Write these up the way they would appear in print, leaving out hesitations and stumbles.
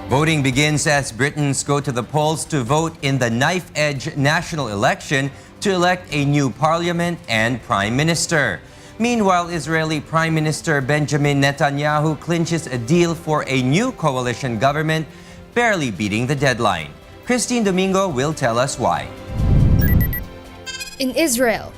Voting begins as Britons go to the polls to vote in the knife-edge national election to elect a new parliament and prime minister. Meanwhile, Israeli Prime Minister Benjamin Netanyahu clinches a deal for a new coalition government, barely beating the deadline. Kristine Domingo will tell us why. In Israel,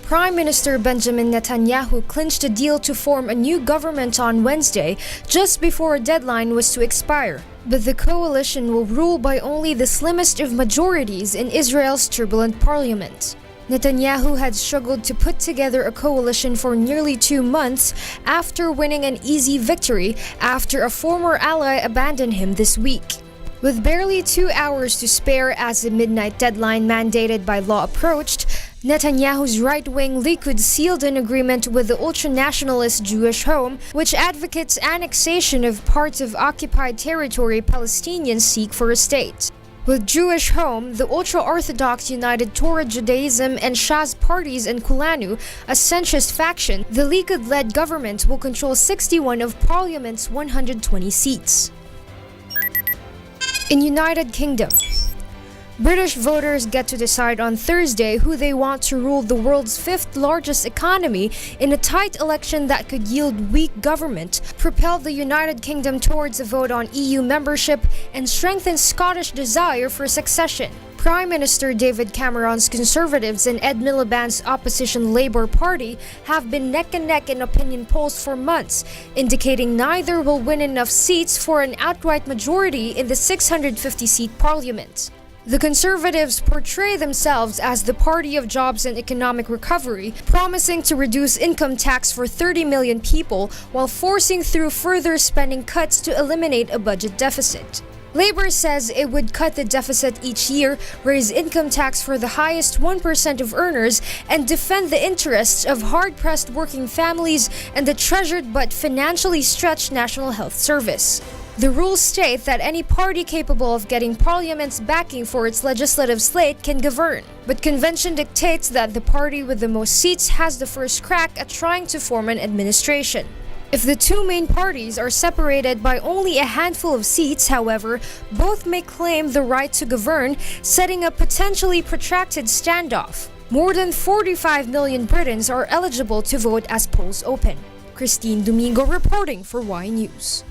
Prime Minister Benjamin Netanyahu clinched a deal to form a new government on Wednesday, just before a deadline was to expire. But the coalition will rule by only the slimmest of majorities in Israel's turbulent parliament. Netanyahu had struggled to put together a coalition for nearly 2 months after winning an easy victory after a former ally abandoned him this week. With barely 2 hours to spare as the midnight deadline mandated by law approached, Netanyahu's right-wing Likud sealed an agreement with the ultra-nationalist Jewish Home, which advocates annexation of parts of occupied territory Palestinians seek for a state. With Jewish Home, the ultra-Orthodox United Torah Judaism and Shas parties in Kulanu, a centrist faction, the Likud-led government will control 61 of Parliament's 120 seats. In United Kingdom, British voters get to decide on Thursday who they want to rule the world's 5th largest economy in a tight election that could yield weak government, propel the United Kingdom towards a vote on EU membership, and strengthen Scottish desire for succession. Prime Minister David Cameron's Conservatives and Ed Miliband's opposition Labour Party have been neck and neck in opinion polls for months, indicating neither will win enough seats for an outright majority in the 650-seat parliament. The Conservatives portray themselves as the party of jobs and economic recovery, promising to reduce income tax for 30 million people while forcing through further spending cuts to eliminate a budget deficit. Labour says it would cut the deficit each year, raise income tax for the highest 1% of earners, and defend the interests of hard-pressed working families and the treasured but financially stretched National Health Service. The rules state that any party capable of getting Parliament's backing for its legislative slate can govern, but convention dictates that the party with the most seats has the first crack at trying to form an administration. If the two main parties are separated by only a handful of seats, however, both may claim the right to govern, setting a potentially protracted standoff. More than 45 million Britons are eligible to vote as polls open. Kristine Domingo reporting for Y News.